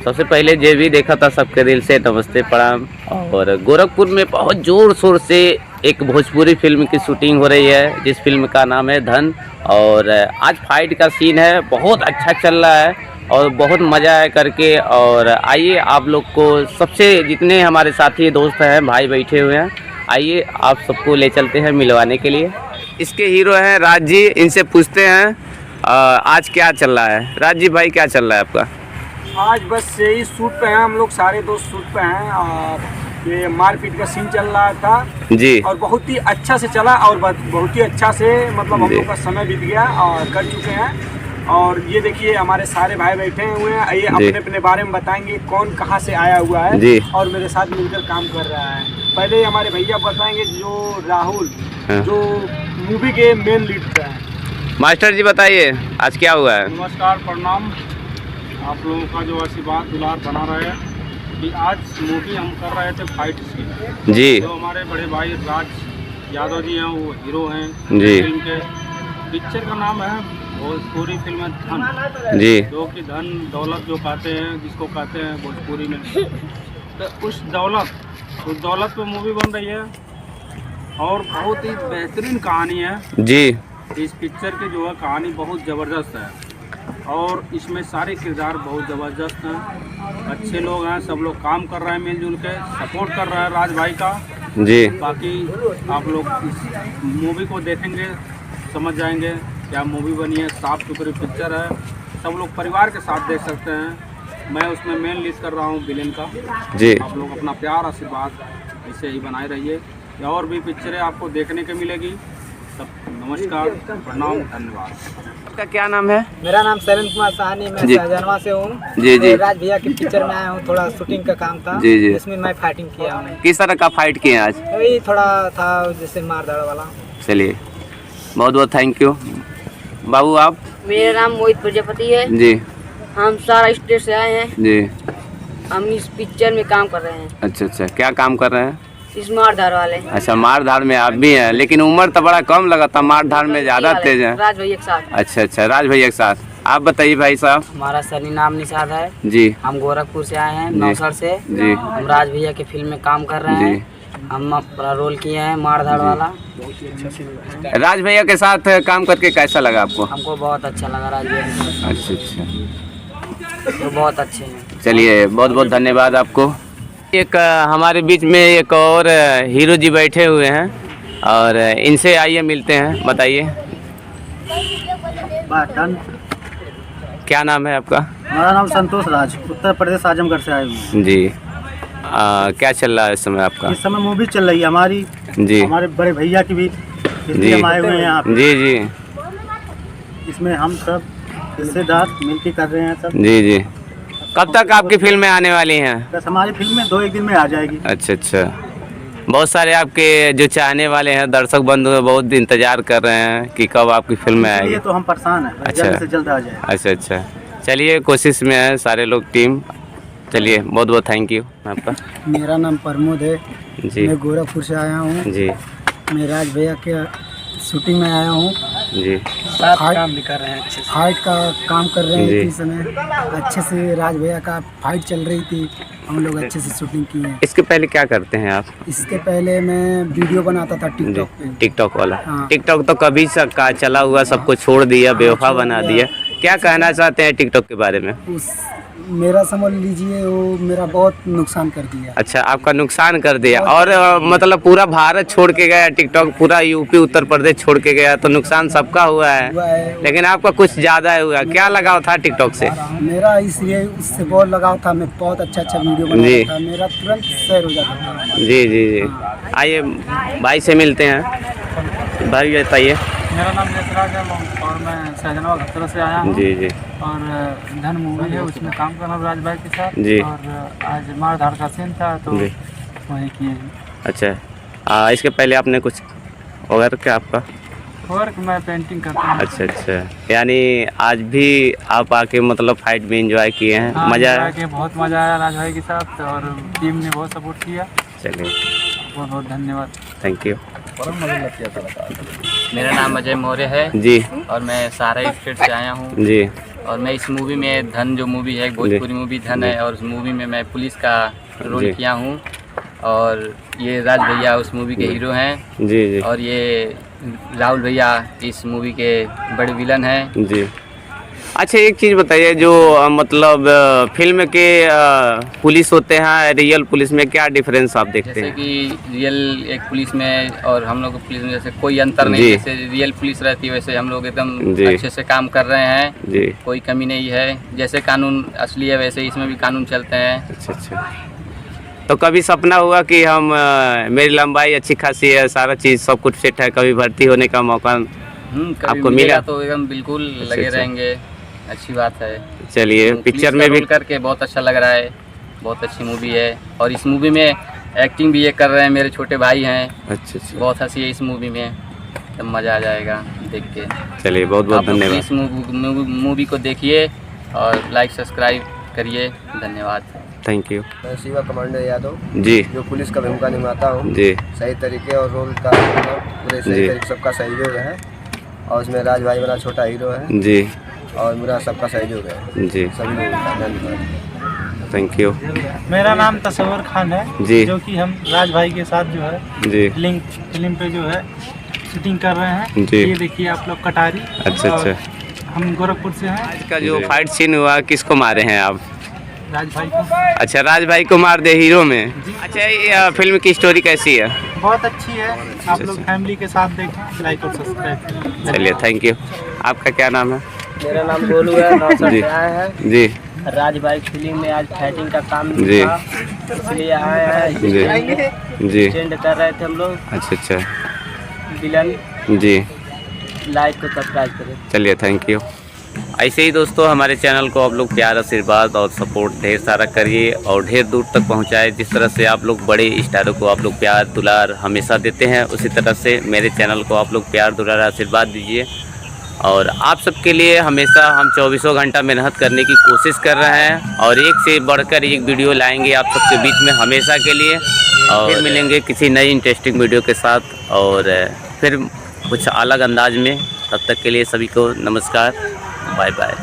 सबसे पहले जे भी देखा था सबके दिल से नमस्ते प्रणाम। और गोरखपुर में बहुत ज़ोर शोर से एक भोजपुरी फिल्म की शूटिंग हो रही है, जिस फिल्म का नाम है धन। और आज फाइट का सीन है, बहुत अच्छा चल रहा है और बहुत मज़ा है करके। और आइए आप लोग को सबसे जितने हमारे साथी दोस्त हैं, भाई बैठे हुए हैं, आइए आप सबको ले चलते हैं मिलवाने के लिए। इसके हीरो हैं राज जी, इनसे पूछते हैं आज क्या चल रहा है। राज जी भाई क्या चल रहा है आपका? आज बस यही शूट पे हैं, हम लोग सारे दोस्त शूट पे हैं और ये मारपीट का सीन चल रहा था जी। और बहुत ही अच्छा से चला और बहुत ही अच्छा से मतलब हम लोग का समय बीत गया और कर चुके हैं। और ये देखिए हमारे सारे भाई बैठे हुए हैं, ये अपने अपने बारे में बताएंगे कौन कहाँ से आया हुआ है जी। और मेरे साथ मिलकर काम कर रहा है। पहले हमारे भैया बताएंगे जो राहुल जो मूवी के मेन लीड पे है। मास्टर जी बताइए आज क्या हुआ है? नमस्कार, प्रणाम। आप लोगों का जो आशीर्वाद दुलार बना रहे कि आज मूवी हम कर रहे थे फाइट की जी। जो हमारे बड़े भाई राज यादव जी हैं वो हीरो हैं जी। फिल्म के। पिक्चर का नाम है भोजपुरी फिल्म है धन जी। जो कि धन दौलत जो कहते हैं, जिसको कहते हैं भोजपुरी में। तो उस दौलत पे मूवी बन रही है और बहुत ही बेहतरीन कहानी है जी। इस पिक्चर की जो है कहानी बहुत ज़बरदस्त है और इसमें सारे किरदार बहुत ज़बरदस्त हैं। अच्छे लोग हैं, सब लोग काम कर रहे हैं मिलजुल के, सपोर्ट कर रहे हैं राज भाई का जी। बाकी आप लोग इस मूवी को देखेंगे समझ जाएंगे क्या मूवी बनी है। साफ़ सुथरी पिक्चर है, सब लोग परिवार के साथ देख सकते हैं। मैं उसमें मेन लीड कर रहा हूँ विलेन का जी। आप लोग अपना प्यार आशीर्वाद ऐसे ही बनाए रहिए। और भी पिक्चरें आपको देखने को मिलेगी। सब नमस्कार, प्रणाम, धन्यवाद। आपका क्या नाम है? मेरा नाम शरण कुमार साहनी, मैं जी। शाहजहां से हूँ। जी जी। राज भैया की पिक्चर में आया हूँ, थोड़ा शूटिंग का काम था जी जी। इसमें मैं फाइटिंग किया हूँ। किस तरह का फाइट किए हैं आज? वही थोड़ा था जैसे मार धाड़ वाला। चलिए बहुत बहुत थैंक यू। बाबू आप? मेरा नाम मोहित प्रजापति है जी। हम सारा स्टेट से आए हैं। जी। हम इस पिक्चर में काम कर रहे हैं, अच्छा अच्छा, क्या काम कर रहे हैं? इस मारधार वाले। अच्छा, मार धाड़ में आप भी हैं, लेकिन उम्र तो बड़ा कम लगा था, मार धाड़ में ज़्यादा तेज है। राज भैया के साथ। अच्छा अच्छा, राज भैया के साथ। आप बताइए भाई साहब। हमारा सनी नाम निषाद है, जी हम गोरखपुर से आए हैं, नौसर से। जी। हम राज भैया के फिल्म में काम कर रहे हैं। हम अपना रोल किए हैं मारधाड़ वाला। राज भैया के साथ काम करके कैसा लगा आपको? हमको बहुत अच्छा लगा राज भैया के साथ, अच्छा अच्छा, तो बहुत अच्छे हैं। चलिए बहुत बहुत धन्यवाद आपको। एक हमारे बीच में एक और हीरो जी बैठे हुए हैं और इनसे आइए मिलते हैं। बताइए क्या नाम है आपका? मेरा नाम संतोष राज, उत्तर प्रदेश आजमगढ़ से आए हुए। जी। क्या चल रहा है इस समय आपका? इस समय मूवी चल रही है हमारी, जी। हमारे बड़े भैया की भी, इसलिए हम आए हुए हैं यहाँ पे। जी जी। इसमें हम सब हिस्सेदार मिलकर कर रहे हैं सब। जी जी। कब तक आपकी फिल्में आने वाली हैं? बस हमारी फिल्म में 2-1 दिन में आ जाएगी। अच्छा अच्छा, बहुत सारे आपके जो चाहने वाले हैं दर्शक बंधु हैं, बहुत इंतजार कर रहे हैं कि कब आपकी फिल्म आएगी। ये तो हम परेशान हैं, अच्छा। जल्द से जल्द आ जाए। अच्छा अच्छा, चलिए कोशिश में है सारे लोग टीम। चलिए बहुत बहुत थैंक यू आपका। मेरा नाम प्रमोद है, जी मैं गोरखपुर से आया हूँ। जी मैं राज भैया के शूटिंग में आया हूँ। जी। काम भी कर रहे हैं, अच्छे से फाइट का काम कर रहे जी। हैं। इस समय अच्छे से राज भैया का फाइट चल रही थी, हम लोग अच्छे से शूटिंग की है। इसके पहले क्या करते हैं आप? इसके पहले मैं वीडियो बनाता था टिकटॉक पे। टिकटॉक वाला? हाँ। टिकटॉक तो कभी का चला हुआ, सबको छोड़ दिया, बेवफा बना दिया। क्या कहना चाहते हैं टिकटॉक के बारे में? मेरा समझ लीजिए वो मेरा बहुत नुकसान कर दिया। अच्छा, आपका नुकसान कर दिया और मतलब पूरा भारत छोड़ के गया टिकटॉक, पूरा यूपी उत्तर प्रदेश छोड़ के गया, तो नुकसान सबका हुआ है, लेकिन आपका कुछ ज़्यादा हुआ। क्या लगाव था टिकटॉक से? मेरा इसलिए उससे बहुत लगाव था, मैं बहुत अच्छा वीडियो बनाता था, मेरा तुरंत शेयर हो जाता था। जी जी जी। आइए भाई से मिलते हैं। भाई बताइए। मेरा नाम नेसराज है और मैं शाहजहां खतरा से आया हूँ। जी जी। और धन मूवी है, उसमें काम कर रहा हूँ राज भाई के साथ। जी। और आज मार धाड़ का सीन था तो जी। वही किए। अच्छा, इसके पहले आपने कुछ और क्या आपका? वर्क मैं पेंटिंग करता हूँ। अच्छा अच्छा, यानी आज भी आप आके मतलब फाइट में एंजॉय किए हैं? हाँ, मज़ा enjoy आया? किया, बहुत मज़ा आया राज भाई के साथ और टीम ने बहुत सपोर्ट किया। चलिए बहुत बहुत धन्यवाद। Thank you. मेरा नाम अजय मौर्य है जी। और मैं सारा स्टेट से आया हूँ। जी। और मैं इस मूवी में धन जो मूवी है भोजपुरी मूवी धन है और उस मूवी में मैं पुलिस का रोल किया हूँ और ये राज भैया उस मूवी के हीरो हैं जी और ये राहुल भैया इस मूवी के बड़े विलन हैं। जी। अच्छा एक चीज़ बताइए जो मतलब फिल्म के पुलिस होते हैं रियल पुलिस में क्या डिफरेंस आप देखते जैसे हैं? कि रियल एक पुलिस में और हम लोग पुलिस में जैसे कोई अंतर नहीं, जी। जैसे रियल पुलिस रहती है वैसे हम लोग एकदम जी। अच्छे से काम कर रहे हैं, जी। कोई कमी नहीं है। जैसे कानून असली है वैसे इसमें भी कानून चलते हैं। अच्छा अच्छा। तो कभी सपना हुआ कि हम मेरी लंबाई अच्छी खासी है, सारा चीज़ सब कुछ सेट है, कभी भर्ती होने का मौका कभी आपको मिलेगा मिला? तो एकदम बिल्कुल लगे अच्छा। रहेंगे, अच्छी बात है। चलिए पुलिस पिक्चर का में भी रोल करके बहुत अच्छा लग रहा है, बहुत अच्छी मूवी है और इस मूवी में एक्टिंग भी ये कर रहे हैं, मेरे छोटे भाई हैं। अच्छा अच्छा। बहुत हंसी है इस मूवी में, तब मज़ा आ जाएगा देख के। चलिए बहुत बहुत आप लोग धन्यवाद। इस मूवी को देखिए और लाइक सब्सक्राइब करिए। धन्यवाद। Thank you. मैं शिवा कमांडर यादव जी जो पुलिस का भूमिका निभाता हूँ। जी सही तरीके और रोल का मतलब पूरे सही जी। तरीके सबका सहयोग है और उसमें राज भाई बड़ा छोटा हीरो है जी और मेरा सबका सहयोग है जी। सभी लोगों का। धन्यवाद। Thank you. मेरा नाम तसव्वुर खान है जी। जो कि हम राज भाई के साथ जो है जी फिल्म पे जो है शूटिंग कर रहे हैं। जी। ये देखिए आप लोग कटारी। अच्छा और अच्छा। हम गोरखपुर से हैं। इसका जो फाइट सीन हुआ किसको मारे हैं आप? राज भाई को अच्छा राज भाई को मार दे हीरो में। अच्छा ये फिल्म की स्टोरी कैसी है? बहुत अच्छी है, आप लोग फैमिली के साथ देखें, लाइक और सब्सक्राइब करें। चलिए थैंक यू। आपका क्या नाम है? मेरा नाम गोलू है, 9 साल जी। से आए हैं। जी राज भाई फिल्म में आज फाइटिंग का काम जी। था, इसलिए आए हैं। जी जी। ट्रेंड कर रहे थे हम लोग, अच्छा अच्छा। विलन। जी लाइक को सब्सक्राइब करें। चलिए थैंक यू। ऐसे ही दोस्तों हमारे चैनल को आप लोग प्यार आशीर्वाद और सपोर्ट ढेर सारा करिए और ढेर दूर तक पहुंचाए। जिस तरह से आप लोग बड़े स्टारों को आप लोग प्यार दुलार हमेशा देते हैं, उसी तरह से मेरे चैनल को आप लोग प्यार दुलार आशीर्वाद दीजिए। और आप सबके लिए हमेशा हम 24 घंटा मेहनत करने की कोशिश कर रहे हैं और एक से बढ़कर एक वीडियो लाएंगे आप सबके बीच में हमेशा के लिए। और फिर मिलेंगे किसी नई इंटरेस्टिंग वीडियो के साथ और फिर कुछ अलग अंदाज में। तब तक के लिए सभी को नमस्कार, बाय बाय।